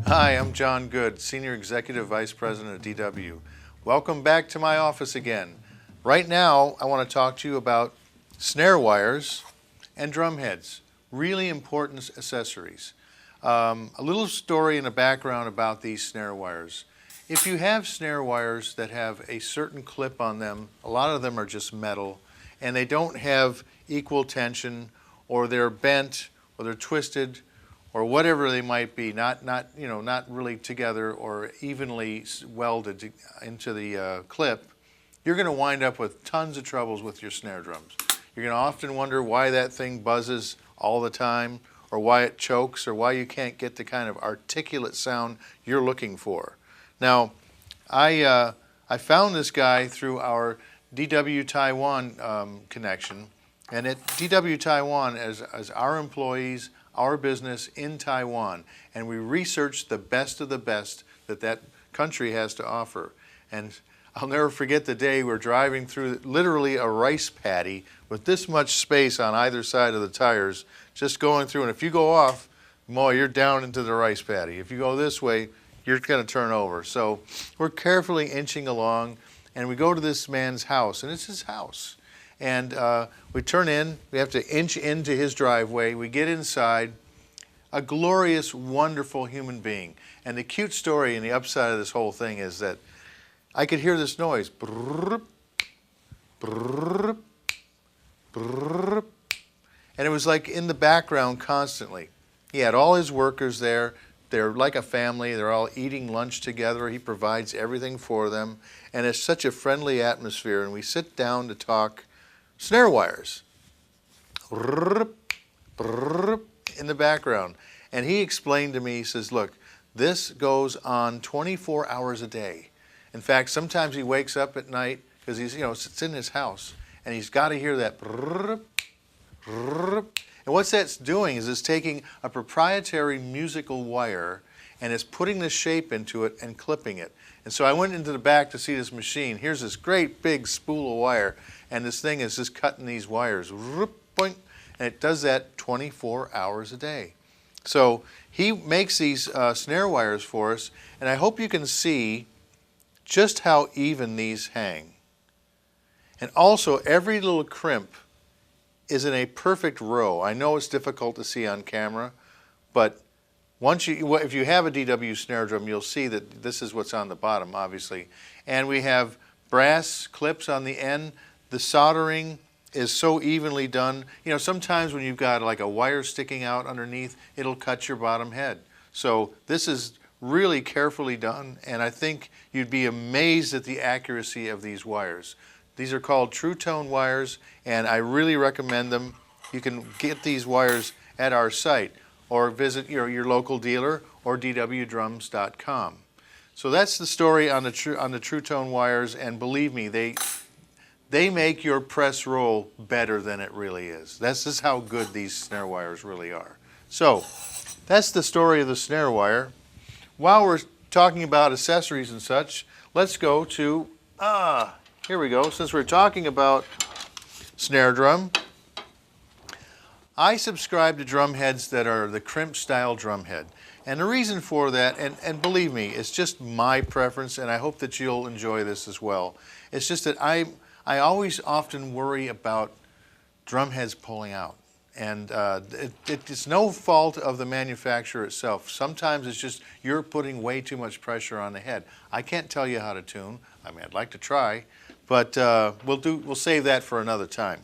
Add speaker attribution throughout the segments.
Speaker 1: Hi, I'm John Good, Senior Executive Vice President at DW. Welcome back to my office again. Right now, I want to talk to you about snare wires and drum heads, really important accessories. A little story and a background about these snare wires. If you have snare wires that have a certain clip on them, a lot of them are just metal, and they don't have equal tension, or they're bent, or they're twisted, or whatever they might be, not really together or evenly welded into the clip, you're going to wind up with tons of troubles with your snare drums. You're going to often wonder why that thing buzzes all the time, or why it chokes, or why you can't get the kind of articulate sound you're looking for. Now, I found this guy through our DW Taiwan connection, and at DW Taiwan, as our employees, our business in Taiwan, and we researched the best of the best that country has to offer. And I'll never forget the day we're driving through literally a rice paddy with this much space on either side of the tires, just going through, and if you go off, boy, you're down into the rice paddy. If you go this way, you're going to turn over. So we're carefully inching along, and we go to this man's house, and it's his house. And we turn in, we have to inch into his driveway, we get inside, a glorious, wonderful human being. And the cute story and the upside of this whole thing is that I could hear this noise, brrrr, brrrr, brrrr, and it was like in the background constantly. He had all his workers there. They're like a family. They're all eating lunch together. He provides everything for them. And it's such a friendly atmosphere. And we sit down to talk snare wires in the background. And he explained to me, he says, look, this goes on 24 hours a day. In fact, sometimes he wakes up at night because he's, it's in his house, and he's got to hear that. And what that's doing is it's taking a proprietary musical wire and it's putting the shape into it and clipping it. And so I went into the back to see this machine. Here's this great big spool of wire, and this thing is just cutting these wires. And it does that 24 hours a day. So he makes these snare wires for us, and I hope you can see just how even these hang. And also, every little crimp is in a perfect row. I know it's difficult to see on camera, but if you have a DW snare drum, you'll see that this is what's on the bottom, obviously. And we have brass clips on the end. The soldering is so evenly done. Sometimes when you've got like a wire sticking out underneath, it'll cut your bottom head. So this is really carefully done, and I think you'd be amazed at the accuracy of these wires. These are called TrueTone wires, and I really recommend them. You can get these wires at our site or visit your local dealer or dwdrums.com. So that's the story on the TrueTone wires, and believe me, they make your press roll better than it really is. That's just how good these snare wires really are. So that's the story of the snare wire. While we're talking about accessories and such, let's go to, here we go. Since we're talking about snare drum, I subscribe to drum heads that are the Crimp style drum head. And the reason for that, and believe me, it's just my preference, and I hope that you'll enjoy this as well. It's just that I always often worry about drum heads pulling out. And it's no fault of the manufacturer itself. Sometimes it's just you're putting way too much pressure on the head. I can't tell you how to tune. I mean, I'd like to try, but we'll save that for another time.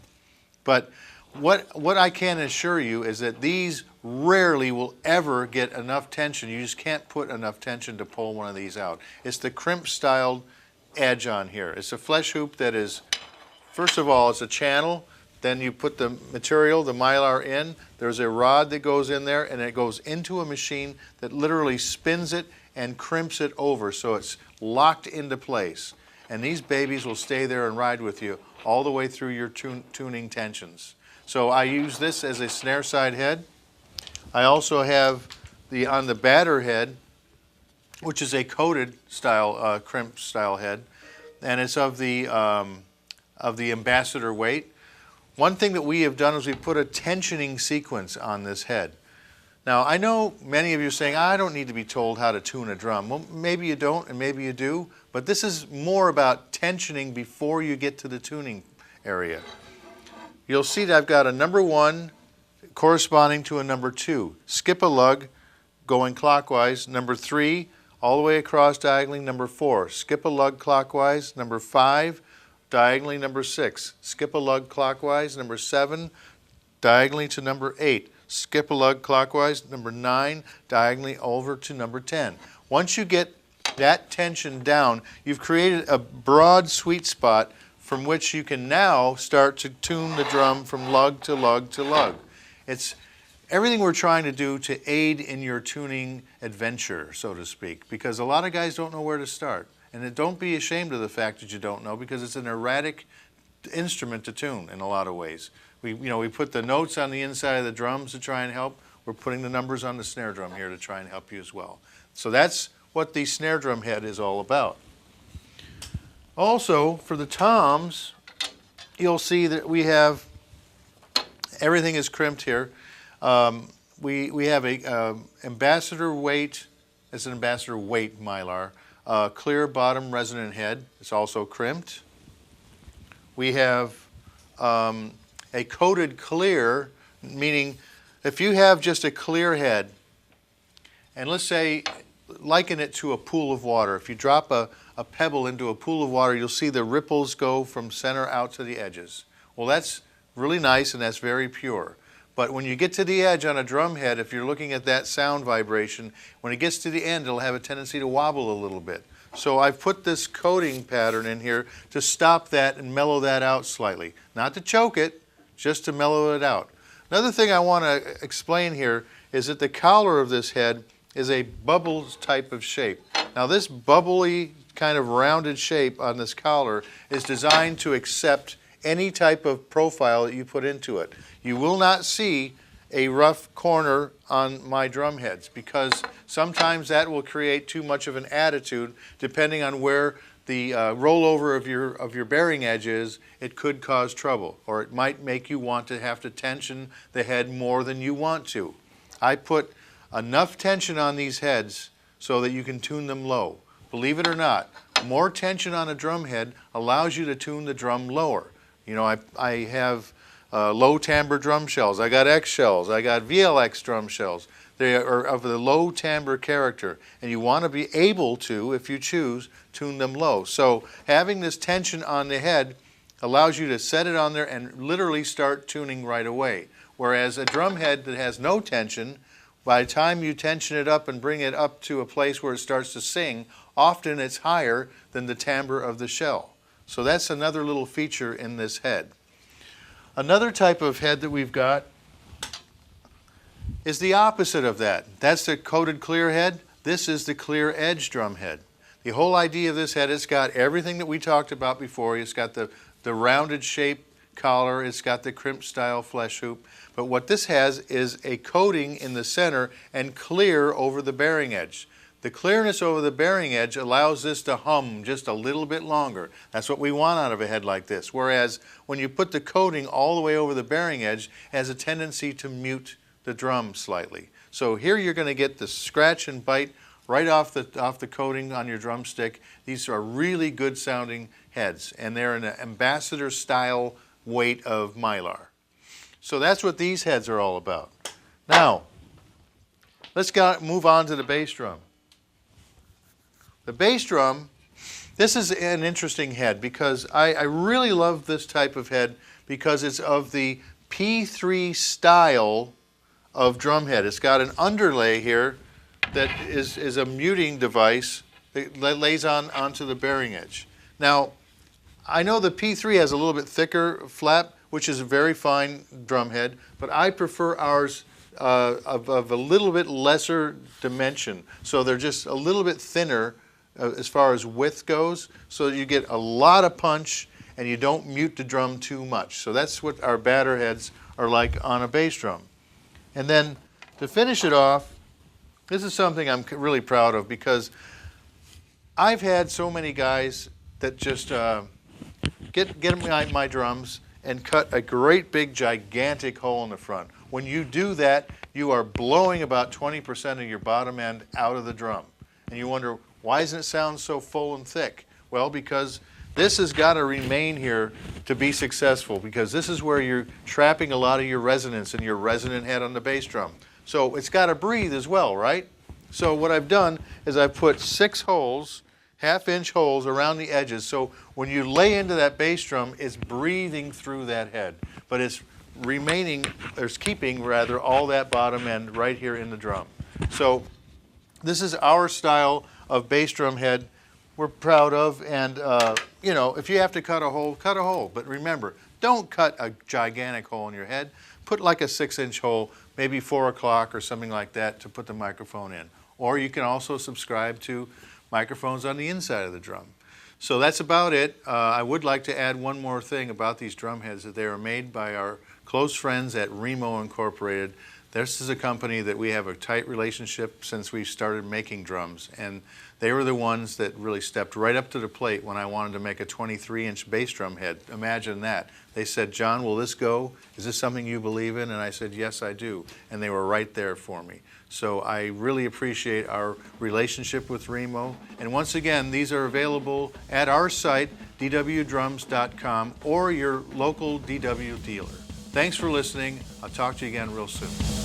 Speaker 1: But what I can assure you is that these rarely will ever get enough tension. You just can't put enough tension to pull one of these out. It's the Crimp styled edge on here. It's a flesh hoop that is, first of all, it's a channel. Then you put the material, the mylar in. There's a rod that goes in there, and it goes into a machine that literally spins it and crimps it over so it's locked into place. And these babies will stay there and ride with you all the way through your tuning tensions. So I use this as a snare side head. I also have on the batter head, which is a coated style, Crimp style head, and it's of the ambassador weight. One thing that we have done is we put a tensioning sequence on this head. Now, I know many of you are saying, I don't need to be told how to tune a drum. Well, maybe you don't and maybe you do, but this is more about tensioning before you get to the tuning area. You'll see that I've got a number 1 corresponding to a number 2. Skip a lug going clockwise. Number 3 all the way across diagonally. Number 4. Skip a lug clockwise. Number 5 diagonally. Number 6. Skip a lug clockwise. Number 7 diagonally to number 8. Skip a lug clockwise. Number 9 diagonally over to number 10. Once you get that tension down, you've created a broad sweet spot from which you can now start to tune the drum from lug to lug to lug. It's everything we're trying to do to aid in your tuning adventure, so to speak, because a lot of guys don't know where to start. And don't be ashamed of the fact that you don't know, because it's an erratic instrument to tune in a lot of ways. We put the notes on the inside of the drums to try and help. We're putting the numbers on the snare drum here to try and help you as well. So that's what the snare drum head is all about. Also, for the toms, you'll see that we have, everything is crimped here. We have a ambassador weight, it's an ambassador weight mylar, clear bottom resonant head. It's also crimped. We have a coated clear, meaning if you have just a clear head, and let's say, liken it to a pool of water. If you drop a pebble into a pool of water, you'll see the ripples go from center out to the edges. Well, that's really nice and that's very pure. But when you get to the edge on a drum head, if you're looking at that sound vibration, when it gets to the end, it'll have a tendency to wobble a little bit. So I've put this coating pattern in here to stop that and mellow that out slightly. Not to choke it, just to mellow it out. Another thing I want to explain here is that the collar of this head is a bubble type of shape. Now this bubbly kind of rounded shape on this collar is designed to accept any type of profile that you put into it. You will not see a rough corner on my drum heads because sometimes that will create too much of an attitude depending on where the rollover of your bearing edge is. It could cause trouble, or it might make you want to have to tension the head more than you want to. I put enough tension on these heads so that you can tune them low. Believe it or not, more tension on a drum head allows you to tune the drum lower. You know, I have low timbre drum shells. I got X shells. I got VLX drum shells. They are of the low timbre character, and you want to be able to, if you choose, tune them low. So having this tension on the head allows you to set it on there and literally start tuning right away. Whereas a drum head that has no tension, by the time you tension it up and bring it up to a place where it starts to sing, often it's higher than the timbre of the shell. So that's another little feature in this head. Another type of head that we've got is the opposite of that. That's the coated clear head. This is the clear edge drum head. The whole idea of this head, it's got everything that we talked about before. It's got the rounded shape collar. It's got the crimp style flesh hoop. But what this has is a coating in the center and clear over the bearing edge. The clearness over the bearing edge allows this to hum just a little bit longer. That's what we want out of a head like this. Whereas when you put the coating all the way over the bearing edge, it has a tendency to mute the drum slightly. So here you're going to get the scratch and bite right off the coating on your drumstick. These are really good sounding heads, and they're an ambassador style weight of mylar. So that's what these heads are all about. Now, let's move on to the bass drum. The bass drum, this is an interesting head because I really love this type of head because it's of the P3 style of drum head. It's got an underlay here that is a muting device that lays onto the bearing edge. Now, I know the P3 has a little bit thicker flap, which is a very fine drum head, but I prefer ours of a little bit lesser dimension. So they're just a little bit thinner as far as width goes, so that you get a lot of punch and you don't mute the drum too much. So that's what our batter heads are like on a bass drum. And then to finish it off, this is something I'm really proud of because I've had so many guys that just get my drums and cut a great big gigantic hole in the front. When you do that, you are blowing about 20% of your bottom end out of the drum. And you wonder, why doesn't it sound so full and thick? Well, because this has got to remain here to be successful, because this is where you're trapping a lot of your resonance in your resonant head on the bass drum. So it's got to breathe as well, right? So what I've done is I've put 6 holes, half-inch holes around the edges, so when you lay into that bass drum, it's breathing through that head, but it's keeping rather all that bottom end right here in the drum. So this is our style of bass drum head we're proud of, and you know, if you have to cut a hole, cut a hole. But remember, don't cut a gigantic hole in your head. Put like a 6-inch hole, maybe 4 o'clock or something like that, to put the microphone in. Or you can also subscribe to microphones on the inside of the drum. So that's about it. I would like to add one more thing about these drum heads, that they are made by our close friends at Remo Incorporated. This is a company that we have a tight relationship since we started making drums, and they were the ones that really stepped right up to the plate when I wanted to make a 23-inch bass drum head. Imagine that. They said, "John, will this go? Is this something you believe in?" And I said, "Yes, I do." And they were right there for me. So I really appreciate our relationship with Remo. And once again, these are available at our site, dwdrums.com, or your local DW dealer. Thanks for listening. I'll talk to you again real soon.